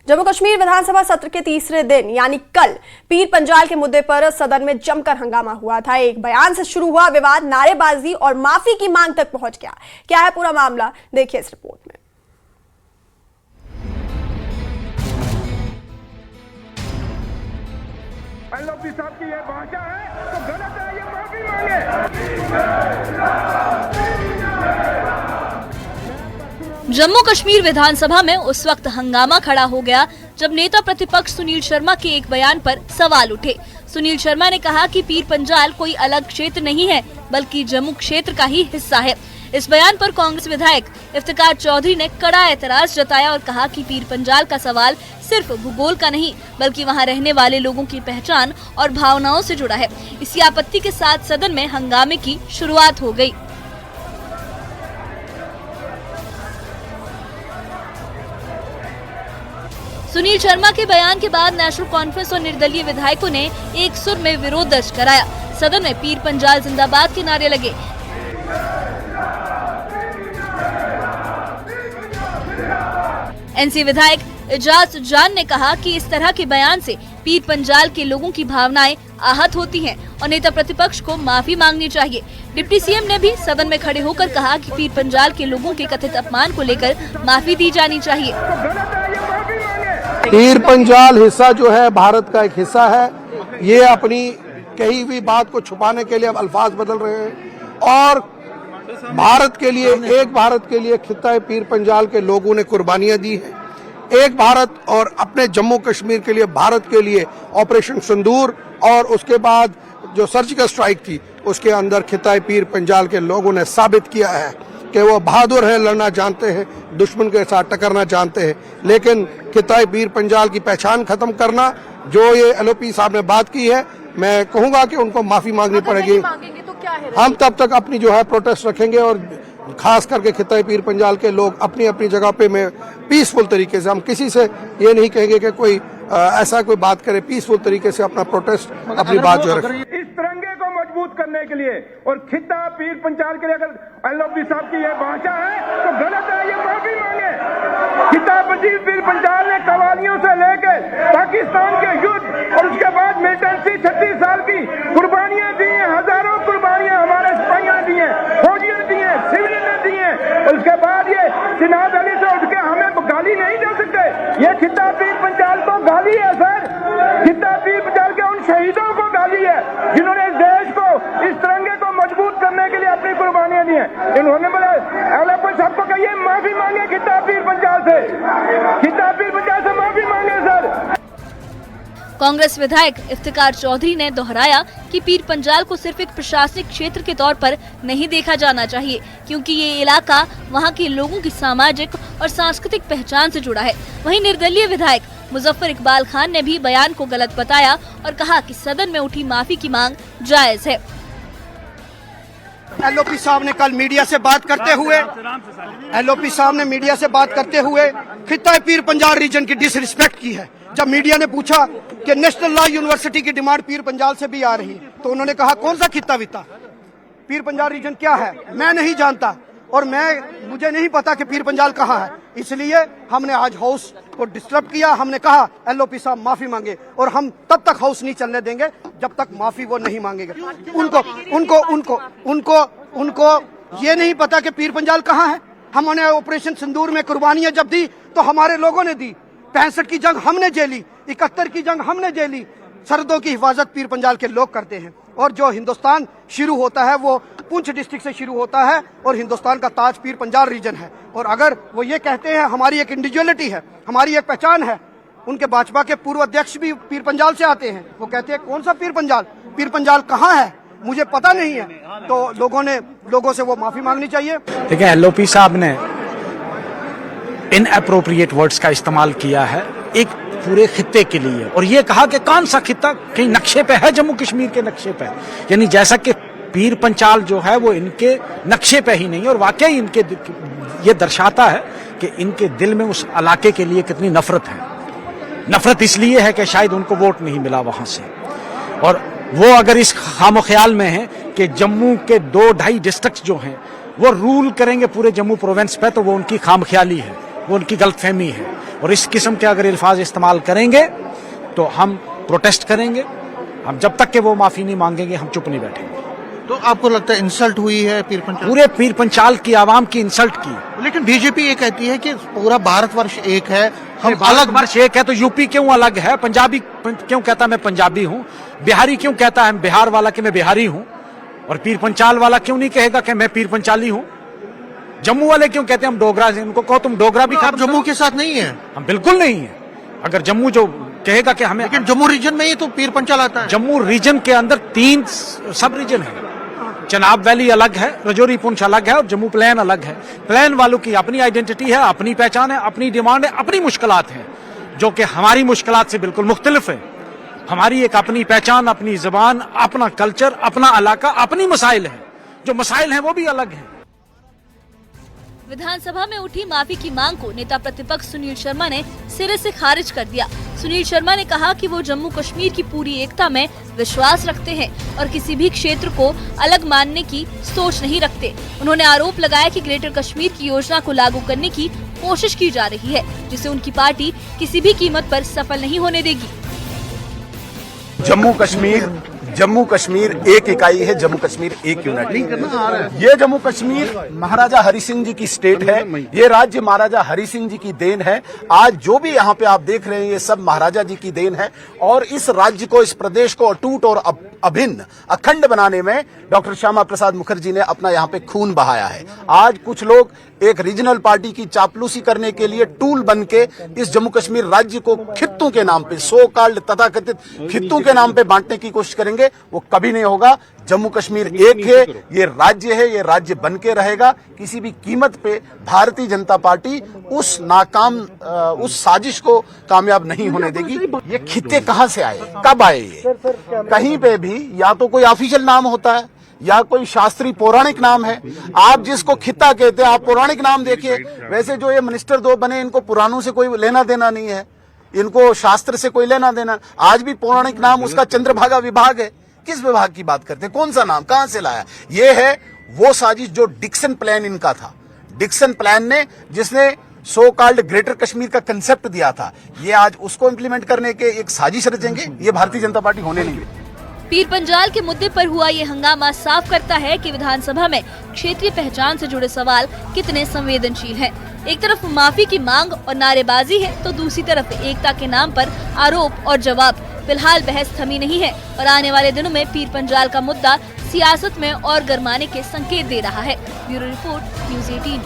जम्मू कश्मीर विधानसभा सत्र के तीसरे दिन यानी कल पीर पंजाल के मुद्दे पर सदन में जमकर हंगामा हुआ था। एक बयान से शुरू हुआ विवाद नारेबाजी और माफी की मांग तक पहुंच गया। क्या है पूरा मामला, देखिए इस रिपोर्ट में। एलओपी साहब की ये भाषा है तो गलत है, ये माफी मांगे। जम्मू कश्मीर विधानसभा में उस वक्त हंगामा खड़ा हो गया जब नेता प्रतिपक्ष सुनील शर्मा के एक बयान पर सवाल उठे। सुनील शर्मा ने कहा कि पीर पंजाल कोई अलग क्षेत्र नहीं है बल्कि जम्मू क्षेत्र का ही हिस्सा है। इस बयान पर कांग्रेस विधायक इफ्तिकार चौधरी ने कड़ा एतराज जताया और कहा कि पीर पंजाल का सवाल सिर्फ भूगोल का नहीं बल्कि वहां रहने वाले लोगों की पहचान और भावनाओं से जुड़ा है। इसी आपत्ति के साथ सदन में हंगामे की शुरुआत हो गयी। सुनील शर्मा के बयान के बाद नेशनल कॉन्फ्रेंस और निर्दलीय विधायकों ने एक सुर में विरोध दर्ज कराया। सदन में पीर पंजाल जिंदाबाद के नारे लगे। एनसी विधायक एजाज जान ने कहा कि इस तरह के बयान से पीर पंजाल के लोगों की भावनाएं आहत होती हैं और नेता प्रतिपक्ष को माफी मांगनी चाहिए। डिप्टी सीएम ने भी सदन में खड़े होकर कहा कि पीर पंजाल के लोगों के कथित अपमान को लेकर माफी दी जानी चाहिए। पीर पंजाल हिस्सा जो है भारत का एक हिस्सा है। ये अपनी कही हुई बात को छुपाने के लिए अब अल्फाज बदल रहे हैं और भारत के लिए, एक भारत के लिए खित्ता पीर पंजाल के लोगों ने कुर्बानियां दी हैं। एक भारत और अपने जम्मू कश्मीर के लिए, भारत के लिए ऑपरेशन सिंदूर और उसके बाद जो सर्जिकल स्ट्राइक थी उसके अंदर खित्ता पीर पंजाल के लोगों ने साबित किया है कि वो बहादुर है, लड़ना जानते हैं, दुश्मन के साथ टकरना जानते हैं। लेकिन खित्ता पीर पंजाल की पहचान खत्म करना, जो ये एलओपी साहब ने बात की है, मैं कहूंगा कि उनको माफी मांगनी पड़ेगी। तो क्या है? हम तब तक अपनी जो है प्रोटेस्ट रखेंगे और खास करके खित्ता पीर पंजाल के लोग अपनी अपनी जगह पे में पीसफुल तरीके से, हम किसी से ये नहीं कहेंगे कि कोई ऐसा कोई बात करे, पीसफुल तरीके से अपना प्रोटेस्ट, अपनी बात जो रखें। इस तिरंगे को मजबूत करने के लिए और खित्ता पीर पंजाल के लिए अगर एलओपी साहब की ये भाषा है तो गलत है, ये माफी मांगे। खित्ता पीर पंजाल ने कवालियों से लेकर पाकिस्तान के युद्ध और उसके बाद मिलिटेंसी 36 साल की कुर्बानियां दी हैं, हजारों कुर्बानियां हमारे सिपाहियों ने दी हैं, फौजियों ने दी हैं, सिविलियन ने दी हैं। और उसके बाद ये सिनाद अली से उठ के हमें गाली नहीं दे सकते। ये खित्ता पीर पंजाल को गाली है सर, खित्ता पीर पंजाल के उन शहीदों को गाली है जिन्होंने इस देश को, इस तिरंगे को मजबूत करने के लिए अपनी कुर्बानियां दी हैं। इन्होंने बोले एलओपी साहब को कहिए माफी मांगे खित्ता पीर पंजाल से, खित्ता पीर पंजाल से माफी मांगे सर। कांग्रेस विधायक इफ्तिकार चौधरी ने दोहराया कि पीर पंजाल को सिर्फ एक प्रशासनिक क्षेत्र के तौर पर नहीं देखा जाना चाहिए क्योंकि ये इलाका वहाँ के लोगों की सामाजिक और सांस्कृतिक पहचान से जुड़ा है। वहीं निर्दलीय विधायक मुजफ्फर इकबाल खान ने भी बयान को गलत बताया और कहा कि सदन में उठी माफी की मांग जायज है। एलओपी साहब ने कल मीडिया से बात करते हुए खित्ता पीर पंजाल रीजन की डिसरिस्पेक्ट की है। जब मीडिया ने पूछा कि नेशनल लॉ यूनिवर्सिटी की डिमांड पीर पंजाल से भी आ रही है तो उन्होंने कहा कौन सा खित्ता वित्ता, पीर पंजाल रीजन क्या है मैं नहीं जानता और मुझे नहीं पता कि पीर पंजाल कहाँ है। इसलिए हमने आज हाउस को डिस्टर्ब किया। हमने कहा एलओपी साहब माफी मांगे और हम तब तक हाउस नहीं चलने देंगे जब तक माफी वो नहीं मांगेंगे। उनको ये नहीं पता कि पीर पंजाल कहाँ है। हमने ऑपरेशन सिंदूर में कुर्बानियां जब दी तो हमारे लोगों ने दी। 65 की जंग हमने झेली, 71 की जंग हमने झेली। सरहदों की हिफाजत पीर पंजाल के लोग करते हैं और जो हिंदुस्तान शुरू होता है वो पुंछ डिस्ट्रिक्ट से शुरू होता है और हिंदुस्तान का ताज पीर पंजाल रीजन है। और अगर वो ये कहते हैं हमारी एक इंडिविजुअलिटी है, हमारी एक पहचान है, उनके भाजपा के पूर्व अध्यक्ष भी पीर पंजाल से आते हैं, वो कहते हैं कौन सा पीर पंजाल कहाँ है मुझे पता नहीं है। तो लोगों से वो माफी मांगनी चाहिए। देखिए एलओपी साहब ने इनएप्रोप्रिएट वर्ड्स का इस्तेमाल किया है एक पूरे खित्ते के लिए और ये कहा कि कौन सा खित्ता कहीं नक्शे पे है, जम्मू कश्मीर के नक्शे पे, यानी जैसा कि पीर पंजाल जो है वो इनके नक्शे पे ही नहीं और वाकई इनके ये दर्शाता है कि इनके दिल में उस इलाके के लिए कितनी नफरत है। नफरत इसलिए है कि शायद उनको वोट नहीं मिला वहां से और वो अगर इस खामोख्याल में है कि जम्मू के 2-2.5 डिस्ट्रिक्ट जो हैं वो रूल करेंगे पूरे जम्मू प्रोविंस पे, तो वो उनकी खामख्याली है, वो उनकी गलतफहमी है। और इस किस्म के अगर अल्फाज इस्तेमाल करेंगे तो हम प्रोटेस्ट करेंगे। हम जब तक के वो माफी नहीं मांगेंगे हम चुप नहीं बैठेंगे। तो आपको लगता है इंसल्ट हुई है पीर पंचाल? पूरे पीर पंचाल की आवाम की इंसल्ट की। लेकिन बीजेपी ये कहती है कि पूरा भारतवर्ष एक है, हम अलग अलग वर्ष एक है तो यूपी क्यों अलग है? पंजाबी क्यों कहता मैं पंजाबी हूँ? बिहारी क्यों कहता है बिहार वाला कि मैं बिहारी हूँ? और पीर पंचाल वाला क्यों नहीं कहेगा कि मैं पीर पंचाली हूँ? जम्मू वाले क्यों कहते हैं हम डोगरा हैं? उनको कहो तुम डोगरा भी आप जम्मू के साथ नहीं है। हम बिल्कुल नहीं है। अगर जम्मू जो कहेगा कि हमें, लेकिन जम्मू रीजन में ही तो पीर पंचाल आता है। जम्मू रीजन के अंदर 3 सब रीजन है। चनाब वैली अलग है, रजौरी पुंछ अलग है और जम्मू प्लेन अलग है। प्लेन वालों की अपनी आइडेंटिटी है, अपनी पहचान है, अपनी डिमांड है, अपनी मुश्किलात हैं, जो कि हमारी मुश्किलात से बिल्कुल मुख्तलिफ है। हमारी एक अपनी पहचान, अपनी जुबान, अपना कल्चर, अपना इलाका, अपनी मसाइल है। जो मसाइल हैं वो भी अलग हैं। विधानसभा में उठी माफी की मांग को नेता प्रतिपक्ष सुनील शर्मा ने सिरे से खारिज कर दिया। सुनील शर्मा ने कहा कि वो जम्मू कश्मीर की पूरी एकता में विश्वास रखते हैं और किसी भी क्षेत्र को अलग मानने की सोच नहीं रखते। उन्होंने आरोप लगाया कि ग्रेटर कश्मीर की योजना को लागू करने की कोशिश की जा रही है, जिसे उनकी पार्टी किसी भी कीमत पर सफल नहीं होने देगी। जम्मू कश्मीर एक इकाई है, जम्मू कश्मीर एक यूनिट। ये जम्मू कश्मीर महाराजा हरि सिंह जी की स्टेट है, ये राज्य महाराजा हरि सिंह जी की देन है। आज जो भी यहाँ पे आप देख रहे हैं ये सब महाराजा जी की देन है और इस राज्य को, इस प्रदेश को अटूट और अभिन्न, अखंड बनाने में डॉक्टर श्यामा प्रसाद मुखर्जी ने अपना यहाँ पे खून बहाया है। आज कुछ लोग एक रीजनल पार्टी की चापलूसी करने के लिए टूल बन के इस जम्मू कश्मीर राज्य को खित्तों के नाम पे, सो कॉल्ड तथाकथित खित्तों के नाम पे बांटने की कोशिश करेंगे, वो कभी नहीं होगा। जम्मू कश्मीर एक है, ये राज्य है, ये राज्य बन के रहेगा। किसी भी कीमत पे भारतीय जनता पार्टी उस नाकाम उस साजिश को कामयाब नहीं होने देगी। ये खित्ते कहां से आए, कब आए? ये कहीं पे भी या तो कोई ऑफिशियल नाम होता है या कोई शास्त्रीय पौराणिक नाम है। आप जिसको खित्ता कहते हैं आप पौराणिक नाम देखिए। वैसे जो ये मिनिस्टर 2 बने इनको पुराणों से कोई लेना देना नहीं है, इनको शास्त्र से कोई लेना देना। आज भी पौराणिक नाम उसका चंद्रभागा विभाग है। किस विभाग की बात करते हैं? कौन सा नाम कहां से लाया? ये है वो साजिश जो डिक्सन प्लान इनका था। डिक्सन प्लान ने, जिसने सो कॉल्ड ग्रेटर कश्मीर का कंसेप्ट दिया था, ये आज उसको इम्प्लीमेंट करने के एक साजिश रचेंगे। ये भारतीय जनता पार्टी होने नहीं देगी। पीर पंजाल के मुद्दे पर हुआ ये हंगामा साफ करता है कि विधानसभा में क्षेत्रीय पहचान से जुड़े सवाल कितने संवेदनशील हैं। एक तरफ माफी की मांग और नारेबाजी है तो दूसरी तरफ एकता के नाम पर आरोप और जवाब। फिलहाल बहस थमी नहीं है और आने वाले दिनों में पीर पंजाल का मुद्दा सियासत में और गरमाने के संकेत दे रहा है। Bureau report, news 18।